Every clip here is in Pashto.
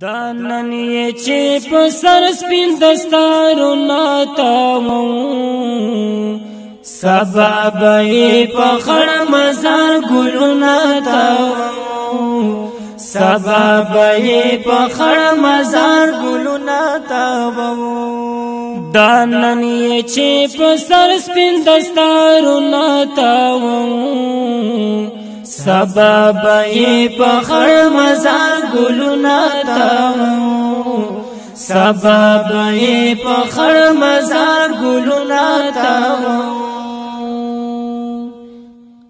دانن یې چې په سر سپین دستارونه تاوو سبا به یې په خړ مزار ګلونه تاوو سبا به یې په خړ مزار ګلونه تاوو دانن یې چې په سر سپین دستارونه تاوو سبا به یې په خړ مزار ګلونه تاوو سبا به یې په خړ مزار ګلونه تاوو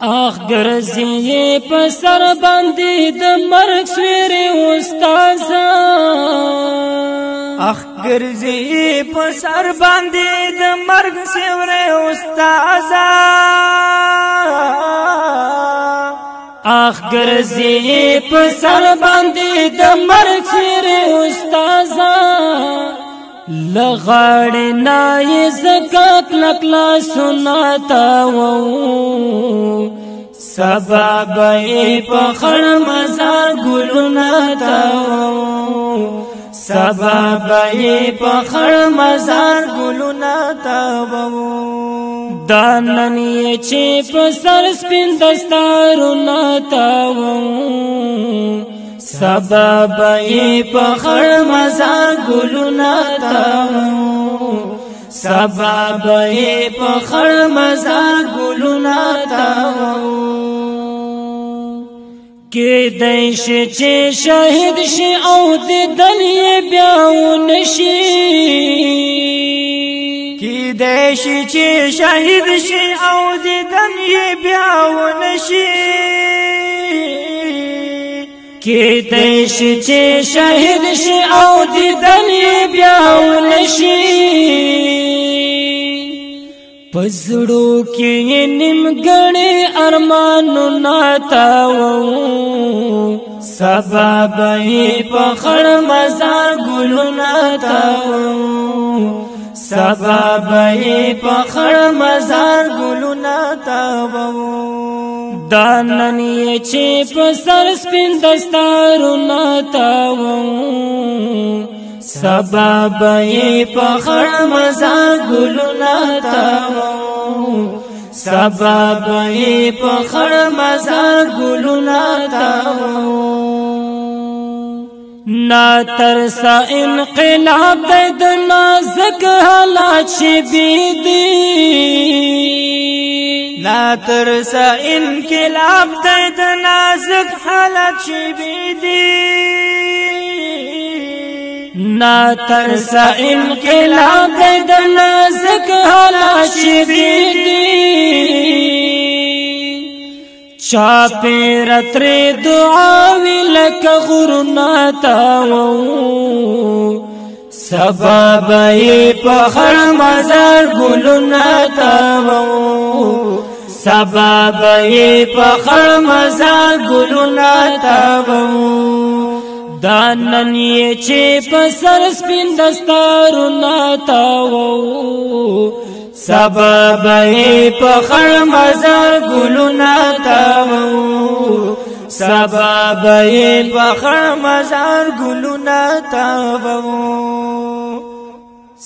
اخ ګرځي په سر باندې د مرګ سویرې استاذا اخ ګرځي په سر باندې د مرګ سویرې استاذا اخ ګرځي په سر باندې د مرګ سویرې استاذا لغاړې نه یې زکات لکلا سناتا وو سبا به یې په خړ مزار ګلونه تاوو سبا به یې په خړ مزار ګلونه تاوو دانن یې چې په سر سپین دستارونه تاوو سبا به یې په خړ مزار ګلونه تاوو سبا به یې په خړ مزار ګلونه تاوو کېدای شي چې شهید شي او د دل یې بیا ونشي کېدای شي چې شهید شي او د دل یې بیا ونشي کېدای شي چې شهید شي او د دل یې بیا ونشي پزړو کې نیمګړې ارمانونه تاوو سبا به یې په خړ مزار ګلونه تاوو سبا به یې په خړ مزار ګلونه تاوو دانن یې چې په سر سپین دستارونه تاوو سبا به یې په خړ مزار ګلونه تاوو سبا به یې په خړ مزار ګلونه تاوو نا ترسا انقلاب د نازک حالات شبیدی نا ترسا انقلاب د نازک حالات شبیدی نا ترسا انقلاب د نازک حالات شبیدی چاپی رتری دعاوی لکا غرنا تاوو سبا به یې په خړ مزار ګلونه تاوو سبا به یې په خړ مزار ګلونه تاوو دانن یې چې په سر سپین دستارونه تاوو سبا به یې په خړ مزار ګلونه تاوو سبا به یې په خړ مزار ګلونه تاوو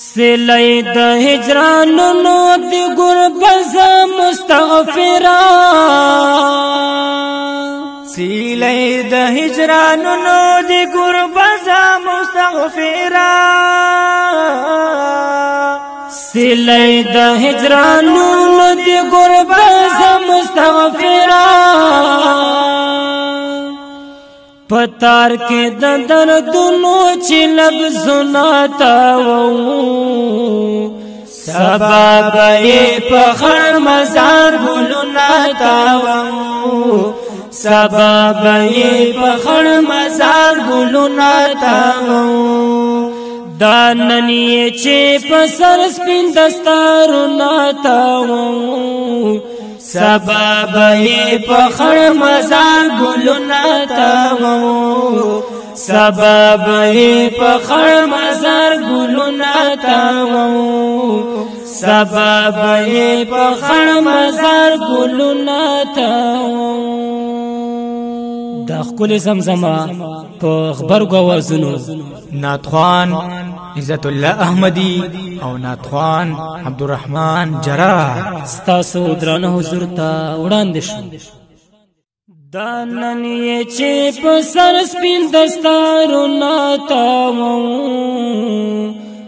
سلی د هجرانونو د ګربز مستغفرا سلی د هجرانونو د ګربز مستغفرا سلی د هجرانونو د ګربز مستغفرا پتار کې د دردونو چې لفظونه تاوو سبا به یې په خړ مزار ګلونه تاوو سبا به یې په خړ مزار ګلونه تاوو دانن یې چې په سر سپین دستارونه تاوو سبا به یې په خړ مزار ګلونه تاوو سبا به یې په خړ مزار ګلونه تاوو سبا به یې په خړ مزار ګلونه تاوو دا خپل زمزمه په خبرګو وزنو ناتخوان عزت الله احمدی او ناتخوان عبدالرحمن جراح ستاسو درانه حضور ته وړاندې شو. دا نن یې چې په سر سپین دستارونه تاوو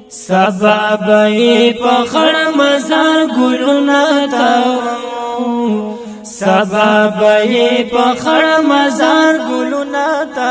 سبا به یې په خړ مزار ګلونه تاوو سبا به یې په خړ مزار ګلونه تاوو